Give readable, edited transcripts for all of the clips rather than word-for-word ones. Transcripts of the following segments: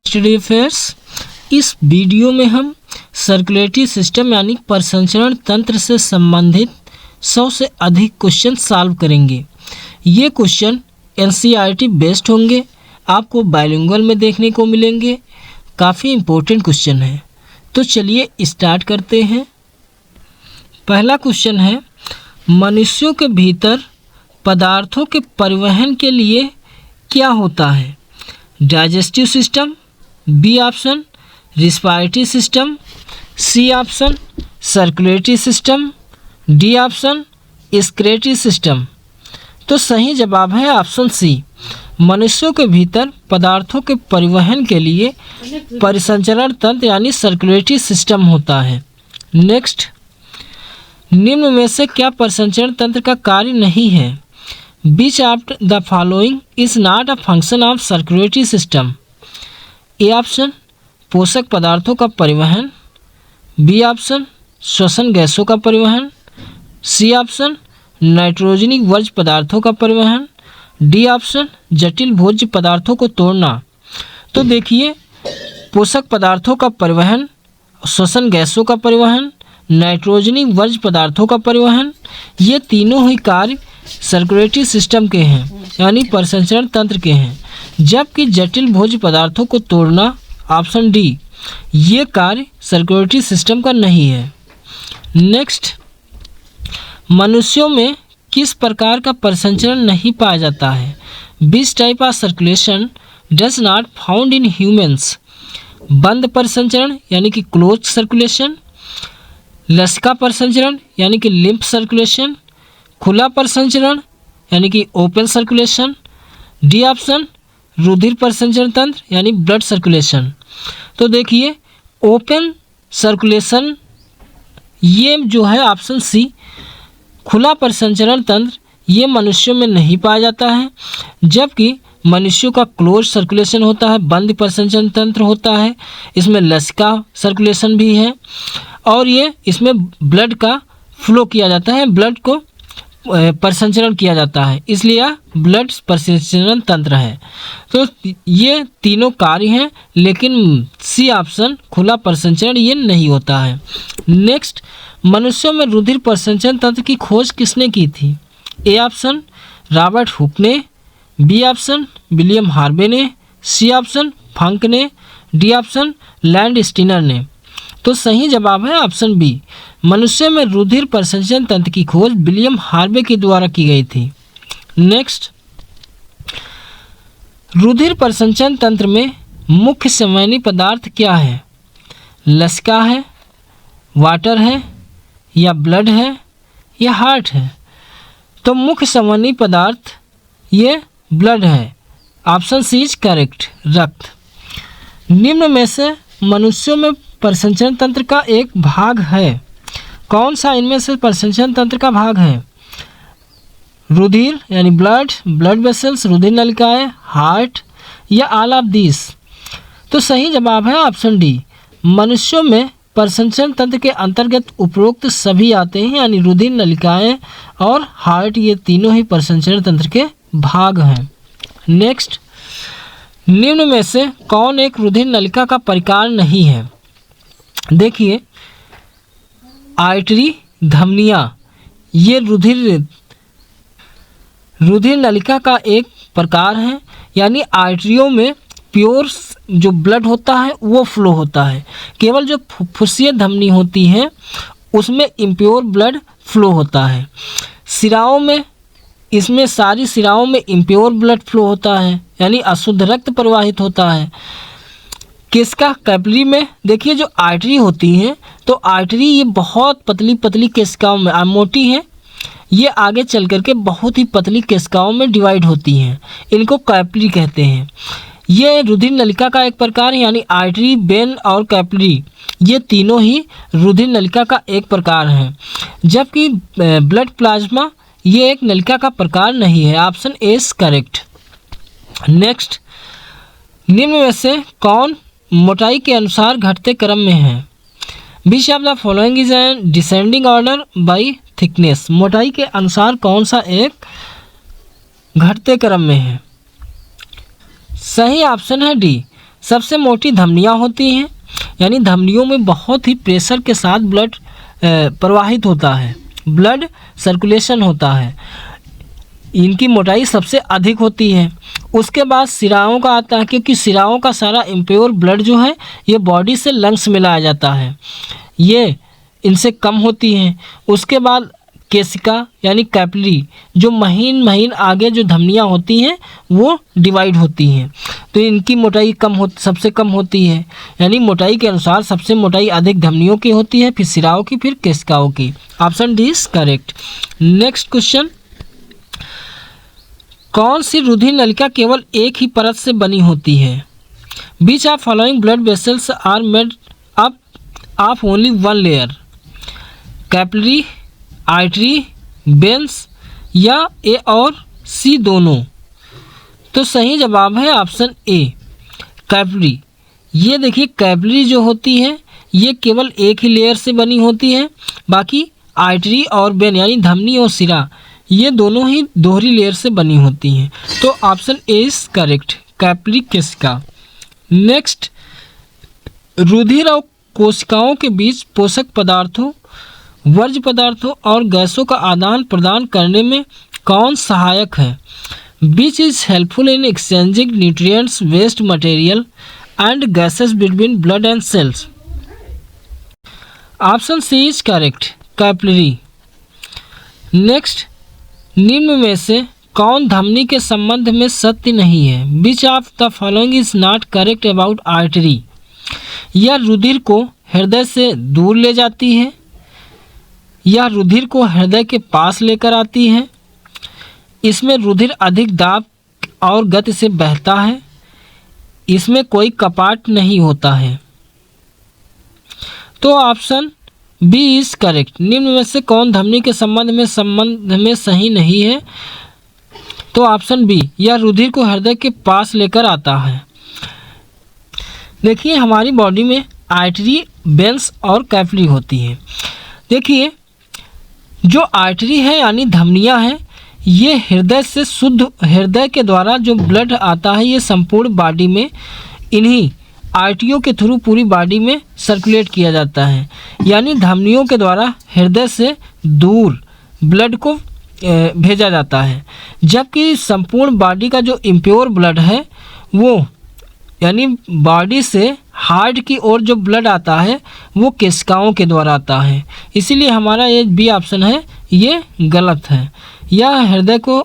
Study affairs. इस video में हम सर्कुलेटरी सिस्टम यानी प्रसंचरण तंत्र से संबंधित 100 से अधिक क्वेश्चन सॉल्व करेंगे। ये क्वेश्चन एनसीईआरटी बेस्ड होंगे, आपको बाइलिंगुअल में देखने को मिलेंगे। काफ़ी इम्पोर्टेंट क्वेश्चन है, तो चलिए स्टार्ट करते हैं। पहला क्वेश्चन है, मनुष्यों के भीतर पदार्थों के परिवहन के लिए क्या होता है? Digestive system, B option respiratory system, C option circulatory system, D option excretory system. तो सही जवाब है ऑप्शन सी, मनुष्यों के भीतर पदार्थों के परिवहन के लिए परिसंचरण तंत्र यानी सर्कुलेटरी सिस्टम होता है। नेक्स्ट, निम्न में से क्या परिसंचरण तंत्र का कार्य नहीं है? Which of the following is not a function of circulatory system? A option पोषक पदार्थों का परिवहन, बी ऑप्शन श्वसन गैसों का परिवहन, सी ऑप्शन नाइट्रोजनिक वर्ज्य पदार्थों का परिवहन, डी ऑप्शन जटिल भोज्य पदार्थों को तोड़ना। तो देखिए, पोषक पदार्थों का परिवहन, श्वसन गैसों का परिवहन, नाइट्रोजनिक वर्ज्य पदार्थों का परिवहन, ये तीनों ही कार्य सर्कुलेटरी सिस्टम के हैं यानी परिसंचरण तंत्र के हैं, जबकि जटिल भोज्य पदार्थों को तोड़ना ऑप्शन डी, ये कार्य सर्कुलेटरी सिस्टम का नहीं है। नेक्स्ट, मनुष्यों में किस प्रकार का परिसंचरण नहीं पाया जाता है? Which type of circulation does not found in humans? बंद परिसंचरण यानी कि क्लोज सर्कुलेशन, लसिका परिसंचरण यानी कि लिम्फ सर्कुलेशन, खुला परिसंचरण यानी कि ओपन सर्कुलेशन, डी ऑप्शन रुधिर परिसंचरण तंत्र यानी ब्लड सर्कुलेशन। तो देखिए, ओपन सर्कुलेशन ये जो है ऑप्शन सी, खुला परिसंचरण तंत्र ये मनुष्यों में नहीं पाया जाता है, जबकि मनुष्यों का क्लोज सर्कुलेशन होता है, बंद परिसंचरण तंत्र होता है, इसमें लसिका सर्कुलेशन भी है और ये इसमें ब्लड का फ्लो किया जाता है, ब्लड को परिसंचरण किया जाता है, इसलिए यह ब्लड परिसंचरण तंत्र है। तो ये तीनों कार्य हैं, लेकिन सी ऑप्शन खुला परिसंचरण ये नहीं होता है। नेक्स्ट, मनुष्यों में रुधिर परिसंचरण तंत्र की खोज किसने की थी? ए ऑप्शन रॉबर्ट हुक ने, बी ऑप्शन विलियम हार्वे ने, सी ऑप्शन फंक ने, डी ऑप्शन लैंड स्टीनर ने। तो सही जवाब है ऑप्शन बी, मनुष्य में रुधिर परिसंचरण तंत्र की खोज विलियम हार्वे के द्वारा की गई थी। नेक्स्ट, रुधिर परिसंचरण तंत्र में मुख्य संवहनी पदार्थ क्या है? लसिका है, वाटर है, या ब्लड है, या हार्ट है? तो मुख्य संवहनी पदार्थ ये ब्लड है, ऑप्शन सी इज करेक्ट, रक्त। निम्न में से मनुष्यों में परिसंचरण तंत्र का एक भाग है, कौन सा इनमें से परिसंचरण तंत्र का भाग है? रुधिर यानी ब्लड, ब्लड वेसल्स, रुधिर नलिकाएं, हार्ट, या ऑल ऑफ दिस? तो सही जवाब है ऑप्शन डी, मनुष्यों में परिसंचरण तंत्र के अंतर्गत उपरोक्त सभी आते हैं, यानी रुधिर नलिकाएं और हार्ट ये तीनों ही परिसंचरण तंत्र के भाग हैं। नेक्स्ट, निम्न में से कौन एक रुधिर नलिका का परिकार नहीं है? देखिए, आर्टरी, धमनियाँ ये रुधिर नलिका का एक प्रकार है, यानी आर्टरियों में प्योर जो ब्लड होता है वो फ्लो होता है, केवल जो फुस्सीय धमनी होती है उसमें इम्प्योर ब्लड फ्लो होता है। सिराओं में, इसमें सारी सिराओं में इम्प्योर ब्लड फ्लो होता है, यानी अशुद्ध रक्त प्रवाहित होता है। किसका कैपिलरी में देखिए, जो आर्टरी होती हैं, तो आर्टरी ये बहुत पतली पतली केशिकाओं में मोटी है, ये आगे चल करके बहुत ही पतली केशिकाओं में डिवाइड होती हैं, इनको कैपिलरी कहते हैं। ये रुधिर नलिका का एक प्रकार है, यानी आर्टरी, वेन और कैपिलरी ये तीनों ही रुधिर नलिका का एक प्रकार है, जबकि ब्लड प्लाज्मा ये एक नलिका का प्रकार नहीं है, option A is correct. Next, निम्न में से कौन मोटाई के अनुसार घटते क्रम में है? Which of the following is an descending order by thickness? मोटाई के अनुसार कौन सा एक घटते क्रम में है? सही ऑप्शन है डी, सबसे मोटी धमनियाँ होती हैं, यानी धमनियों में बहुत ही प्रेशर के साथ ब्लड प्रवाहित होता है, ब्लड सर्कुलेशन होता है, इनकी मोटाई सबसे अधिक होती है। उसके बाद सिराओं का आता है, क्योंकि सिराओं का सारा इम्प्योर ब्लड जो है ये बॉडी से लंग्स में लाया जाता है, ये इनसे कम होती हैं। उसके बाद केशिका यानी कैपिलरी, जो महीन महीन आगे जो धमनियाँ होती हैं वो डिवाइड होती हैं, तो इनकी मोटाई सबसे कम होती है। यानी मोटाई के अनुसार सबसे मोटाई अधिक धमनियों की होती है, फिर सिराओं की, फिर केशिकाओं की। Option D is correct. Next question, कौन सी रुधिर नलिका केवल एक ही परत से बनी होती है? Which of following blood vessels are made up of only one layer, capillary, artery, veins या ए और सी दोनों? तो सही जवाब है ऑप्शन ए, कैपिलरी। ये देखिए कैपिलरी जो होती है ये केवल एक ही लेयर से बनी होती है, बाकी आर्टरी और वेन यानी धमनी और सिरा ये दोनों ही दोहरी लेयर से बनी होती हैं। तो option A is correct, capillary केशिका। नेक्स्ट, रुधिर और कोशिकाओं के बीच पोषक पदार्थों, वर्ज्य पदार्थों और गैसों का आदान प्रदान करने में कौन सहायक है? Which is helpful in exchanging nutrients, waste material and gases between blood and cells? Option C is correct, capillary. Next, निम्न में से कौन धमनी के संबंध में सत्य नहीं है? Which of the following is not correct about artery? यह रुधिर को हृदय से दूर ले जाती है, यह रुधिर को हृदय के पास लेकर आती है, इसमें रुधिर अधिक दाब और गति से बहता है, इसमें कोई कपाट नहीं होता है। तो ऑप्शन बी इज करेक्ट। निम्न में से कौन धमनी के संबंध में सही नहीं है? तो ऑप्शन बी, यह रुधिर को हृदय के पास लेकर आता है। देखिए हमारी बॉडी में आर्टरी, वेन्स और कैपिलरी होती है। देखिए जो आर्टरी है यानी धमनियाँ हैं, ये हृदय से शुद्ध, हृदय के द्वारा जो ब्लड आता है ये संपूर्ण बॉडी में इन्हीं आर्टरियों के थ्रू पूरी बॉडी में सर्कुलेट किया जाता है, यानी धमनियों के द्वारा हृदय से दूर ब्लड को भेजा जाता है। जबकि संपूर्ण बॉडी का जो इम्प्योर ब्लड है वो यानी बॉडी से हार्ट की ओर जो ब्लड आता है वो केशिकाओं के द्वारा आता है। इसीलिए हमारा ये बी ऑप्शन है ये गलत है। यह हृदय को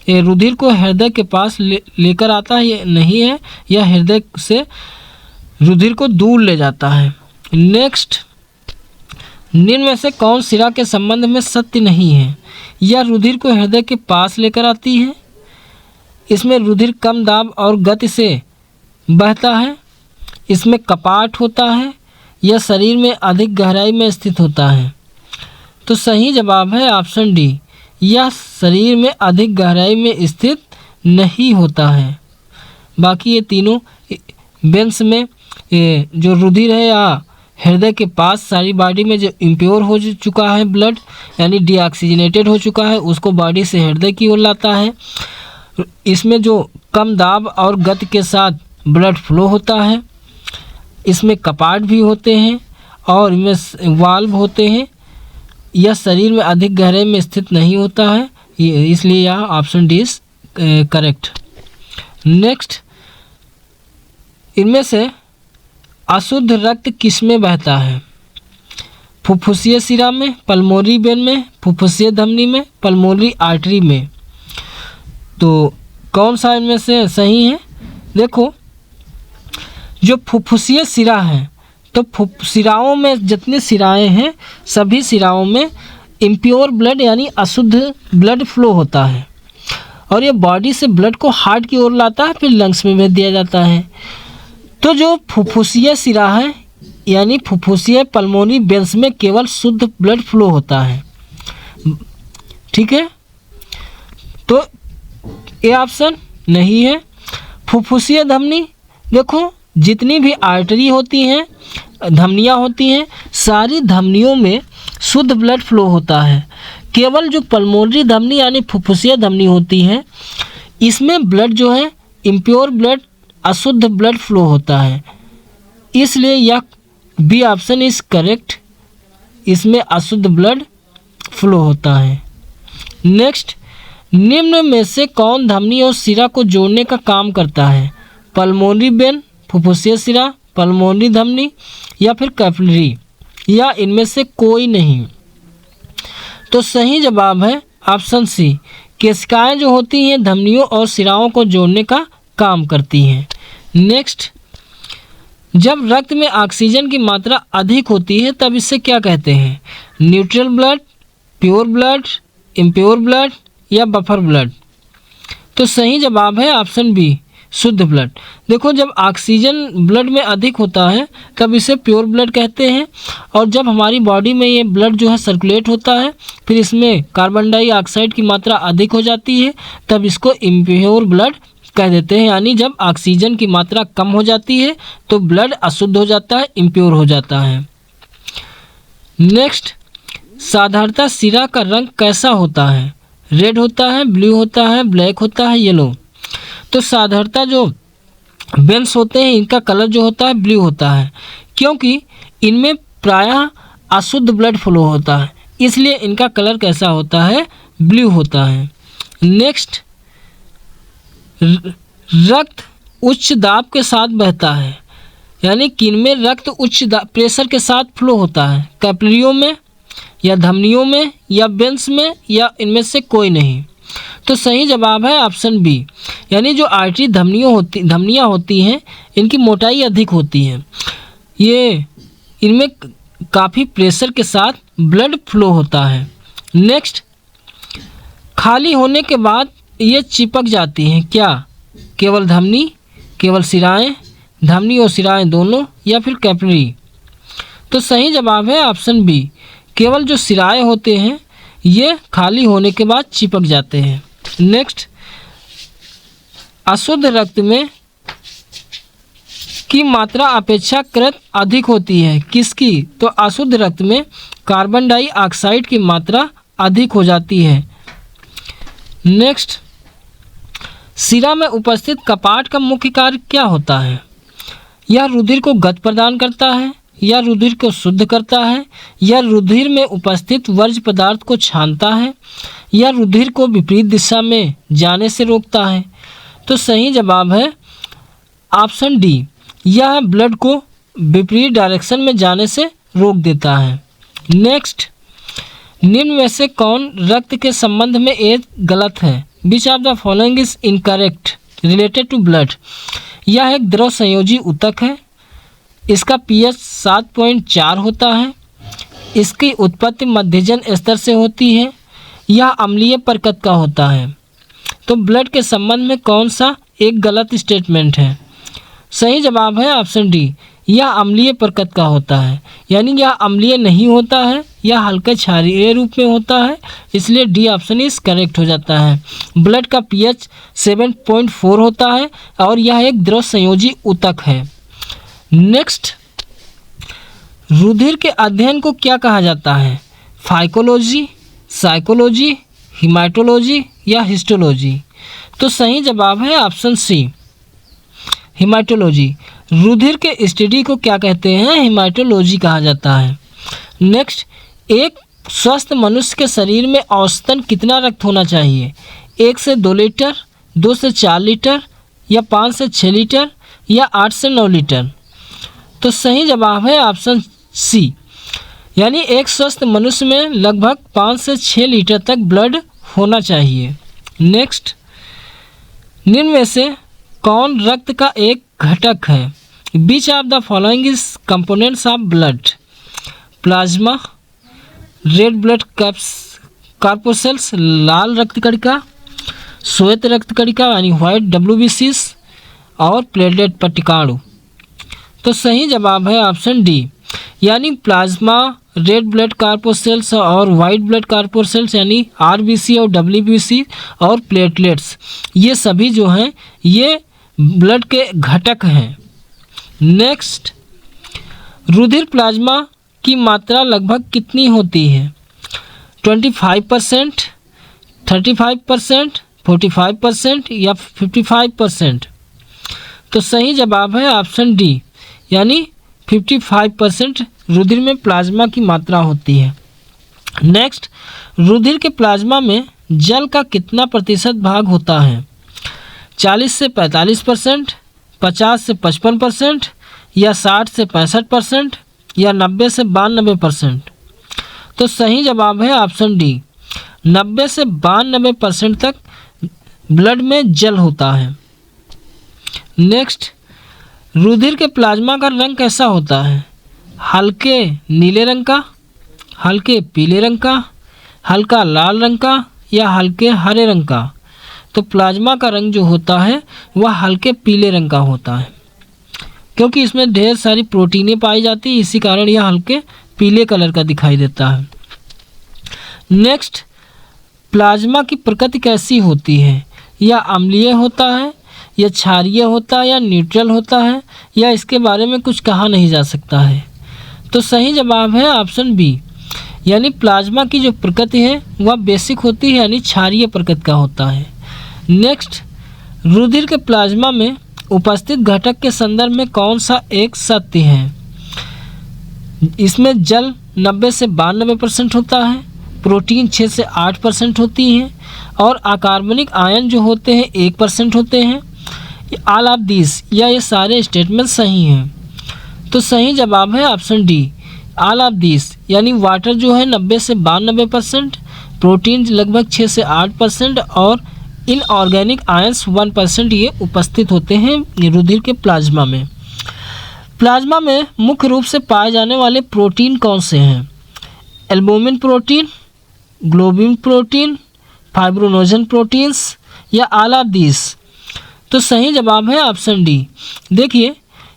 रुधिर को हृदय के पास लेकर आता है, ये नहीं है, यह हृदय से रुधिर को दूर ले जाता है। नेक्स्ट, निम्न में से कौन सिरा के संबंध में सत्य नहीं है? यह रुधिर को हृदय के पास लेकर आती है, इसमें रुधिर कम दाब और गति से बहता है, इसमें कपाट होता है, यह शरीर में अधिक गहराई में स्थित होता है। तो सही जवाब है ऑप्शन डी, यह शरीर में अधिक गहराई में स्थित नहीं होता है। बाकी ये तीनों वेन्स में जो रुधिर है या हृदय के पास सारी बॉडी में जो इम्प्योर हो चुका है ब्लड यानी डीऑक्सीजनेटेड हो चुका है उसको बॉडी से हृदय की ओर लाता है। इसमें जो कम दाब और गति के साथ ब्लड फ्लो होता है, इसमें कपाट भी होते हैं और इनमें वाल्व होते हैं। यह शरीर में अधिक गहराई में स्थित नहीं होता है, इसलिए यह option D is correct. Next, इनमें से अशुद्ध रक्त किस में बहता है? फुफ्फुसीय सिरा में, पल्मोनरी वेन में, फुफ्फुसीय धमनी में, पल्मोनरी आर्टरी में। तो कौन सा इनमें से सही है? देखो जो फुफ्फुसीय सिरा है तो सिराओं में जितने सिराएं हैं सभी सिराओं में इम्प्योर ब्लड यानी अशुद्ध ब्लड फ्लो होता है और ये बॉडी से ब्लड को हार्ट की ओर लाता है, फिर लंग्स में भेज दिया जाता है। तो जो फुफ्फुसीय सिरा है यानी फुफ्फुसीय पल्मोनरी वेन्स में केवल शुद्ध ब्लड फ्लो होता है। ठीक है, तो ये ऑप्शन नहीं है। फुफ्फुसीय धमनी, देखो जितनी भी आर्टरी होती हैं, धमनियाँ होती हैं, सारी धमनियों में शुद्ध ब्लड फ्लो होता है। केवल जो पल्मोनरी धमनी यानी फुफ्फुसीय धमनी होती है इसमें ब्लड जो है इम्प्योर ब्लड अशुद्ध ब्लड फ्लो होता है, इसलिए यह बी ऑप्शन इज करेक्ट, इसमें अशुद्ध ब्लड फ्लो होता है। नेक्स्ट, निम्न में से कौन धमनी और सिरा को जोड़ने का काम करता है? पल्मोनरी वेन, फुफ्फुसीय सिरा, पल्मोनरी धमनी या फिर कैपिलरी, या इनमें से कोई नहीं? तो सही जवाब है ऑप्शन सी, केशिकाएं जो होती हैं धमनियों और सिराओं को जोड़ने का काम करती हैं। नेक्स्ट, जब रक्त में ऑक्सीजन की मात्रा अधिक होती है तब इसे क्या कहते हैं? Neutral blood, pure blood, impure blood या बफर ब्लड? तो सही जवाब है ऑप्शन बी, शुद्ध ब्लड। देखो, जब ऑक्सीजन ब्लड में अधिक होता है तब इसे प्योर ब्लड कहते हैं, और जब हमारी बॉडी में ये ब्लड जो है सर्कुलेट होता है, फिर इसमें कार्बन डाइऑक्साइड की मात्रा अधिक हो जाती है, तब इसको इम्प्योर ब्लड कह देते हैं। यानी जब ऑक्सीजन की मात्रा कम हो जाती है तो ब्लड अशुद्ध हो जाता है, इम्प्योर हो जाता है। नेक्स्ट, साधारणतः सिरा का रंग कैसा होता है? रेड होता है, ब्लू होता है, ब्लैक होता है, येलो? तो साधारणतः जो वेन्स होते हैं इनका कलर जो होता है ब्लू होता है, क्योंकि इनमें प्रायः अशुद्ध ब्लड फ्लो होता है, इसलिए इनका कलर कैसा होता है? ब्लू होता है। नेक्स्ट, रक्त उच्च दाब के साथ बहता है, यानी किनमें रक्त उच्च प्रेशर के साथ फ्लो होता है? कैपिलरियों में या धमनियों में या वेन्स में, या इनमें से कोई नहीं? तो सही जवाब है ऑप्शन बी, यानी जो आर्टरी धमनियाँ होती हैं इनकी मोटाई अधिक होती है, ये इनमें काफ़ी प्रेशर के साथ ब्लड फ्लो होता है। नेक्स्ट, खाली होने के बाद ये चिपक जाती हैं क्या? केवल धमनी, केवल सिराएं, धमनी और सिराएं दोनों, या फिर कैपिलरी? तो सही जवाब है ऑप्शन बी, केवल जो सिराएं होते हैं ये खाली होने के बाद चिपक जाते हैं। नेक्स्ट, अशुद्ध रक्त में की मात्रा अपेक्षाकृत अधिक होती है, किसकी? तो अशुद्ध रक्त में कार्बन डाइऑक्साइड की मात्रा अधिक हो जाती है। नेक्स्ट, सिरा में उपस्थित कपाट का मुख्य कार्य क्या होता है? यह रुधिर को गति प्रदान करता है, या रुधिर को शुद्ध करता है, या रुधिर में उपस्थित वर्ज्य पदार्थ को छानता है, या रुधिर को विपरीत दिशा में जाने से रोकता है? तो सही जवाब है ऑप्शन डी, यह ब्लड को विपरीत डायरेक्शन में जाने से रोक देता है। नेक्स्ट, निम्न में से कौन रक्त के संबंध में एक गलत है? Which of the following is incorrect related to blood? यह एक द्रव संयोजी ऊतक है, इसका पीएच 7.4 होता है, इसकी उत्पत्ति मध्यजन स्तर से होती है, यह अम्लीय प्रकृति का होता है। तो ब्लड के संबंध में कौन सा एक गलत स्टेटमेंट है? सही जवाब है ऑप्शन डी, यह अम्लीय प्रकृति का होता है, यानी यह अम्लीय नहीं होता है, यह हल्के क्षारीय रूप में होता है, इसलिए डी ऑप्शन इज करेक्ट हो जाता है। ब्लड का पीएच 7.4 होता है और यह एक द्रव संयोजी ऊतक है। नेक्स्ट, रुधिर के अध्ययन को क्या कहा जाता है? फाइकोलॉजी, साइकोलॉजी, हिमाटोलॉजी या हिस्टोलॉजी? तो सही जवाब है ऑप्शन सी, हिमाटोलॉजी। रुधिर के स्टडी को क्या कहते हैं? हिमाटोलॉजी कहा जाता है। नेक्स्ट, एक स्वस्थ मनुष्य के शरीर में औसतन कितना रक्त होना चाहिए? 1 से 2 लीटर, 2 से 4 लीटर, या 5 से 6 लीटर, या 8 से 9 लीटर? तो सही जवाब है ऑप्शन सी, यानी एक स्वस्थ मनुष्य में लगभग 5 से 6 लीटर तक ब्लड होना चाहिए। नेक्स्ट, निम्न में से कौन रक्त का एक घटक है? Which of the following is components of blood? Plasma, red blood corpuscles लाल रक्त कणिका, श्वेत रक्त कणिका यानी व्हाइट WBCs, और प्लेटलेट पट्टिकाणु? तो सही जवाब है ऑप्शन डी, यानी प्लाज्मा, रेड ब्लड कॉर्पोसेल्स और वाइट ब्लड कॉर्पोसेल्स यानी RBC और WBC और प्लेटलेट्स, ये सभी जो हैं ये ब्लड के घटक हैं। नेक्स्ट, रुधिर प्लाज्मा की मात्रा लगभग कितनी होती है? 25%, 35%, 45% या 55%? तो सही जवाब है ऑप्शन डी, यानी 55% रुधिर में प्लाज्मा की मात्रा होती है। नेक्स्ट, रुधिर के प्लाज्मा में जल का कितना प्रतिशत भाग होता है? 40 से 45%, 50 से 55% या 60 से 65% या 90 से 92%? तो सही जवाब है ऑप्शन डी, 90 से 92% तक ब्लड में जल होता है। नेक्स्ट, रुधिर के प्लाज्मा का रंग कैसा होता है? हल्के नीले रंग का, हल्के पीले रंग का, हल्का लाल रंग का या हल्के हरे रंग का? तो प्लाज्मा का रंग जो होता है वह हल्के पीले रंग का होता है, क्योंकि इसमें ढेर सारी प्रोटीनें पाई जाती है, इसी कारण यह हल्के पीले कलर का दिखाई देता है। नेक्स्ट, प्लाज्मा की प्रकृति कैसी होती है? यह अम्लीय होता है, यह क्षारीय होता है या न्यूट्रल होता है, या इसके बारे में कुछ कहा नहीं जा सकता है? तो सही जवाब है ऑप्शन बी, यानी प्लाज्मा की जो प्रकृति है वह बेसिक होती है, यानी क्षारीय प्रकृति का होता है। नेक्स्ट, रुधिर के प्लाज्मा में उपस्थित घटक के संदर्भ में कौन सा एक सत्य है? इसमें जल 90 से 92% होता है, प्रोटीन 6 से 8% होती हैं और अकार्बनिक आयन जो होते हैं 1% होते हैं। ऑल ऑफ दिस, या ये सारे स्टेटमेंट सही हैं? तो सही जवाब है option D, all of this, यानी वाटर जो है 90 से 92%, प्रोटीन लगभग 6 से 8% और इनऑर्गेनिक आयंस 1% ये उपस्थित होते हैं रुधिर के प्लाज्मा में। प्लाज्मा में मुख्य रूप से पाए जाने वाले प्रोटीन कौन से हैं? Albumin protein, globin protein, fibrinogen proteins या ऑल ऑफ दिस? तो सही जवाब है ऑप्शन डी। देखिए,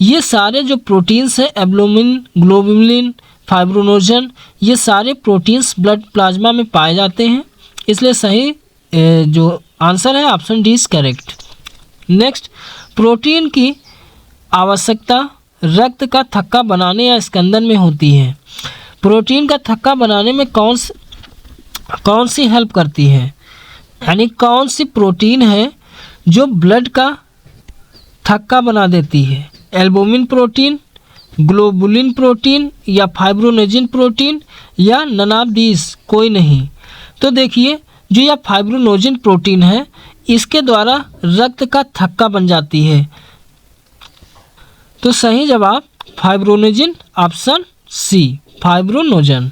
ये सारे जो प्रोटीन्स हैं, एल्बुमिन, ग्लोबुलिन, फाइब्रोनोजन, ये सारे प्रोटीन्स ब्लड प्लाज्मा में पाए जाते हैं, इसलिए सही जो आंसर है option D is correct. Next, protein की आवश्यकता रक्त का थक्का बनाने या स्कंदन में होती है। प्रोटीन का थक्का बनाने में कौन सी हेल्प करती है, यानी कौन सी प्रोटीन है जो ब्लड का थक्का बना देती है? एल्बुमिन प्रोटीन, ग्लोबुलिन प्रोटीन या फाइब्रोनोजिन प्रोटीन या नन ऑफ दिस कोई नहीं? तो देखिए, जो यह फाइब्रोनोजिन प्रोटीन है इसके द्वारा रक्त का थक्का बन जाती है। तो सही जवाब फाइब्रोनोजिन, ऑप्शन सी, फाइब्रोनोजन।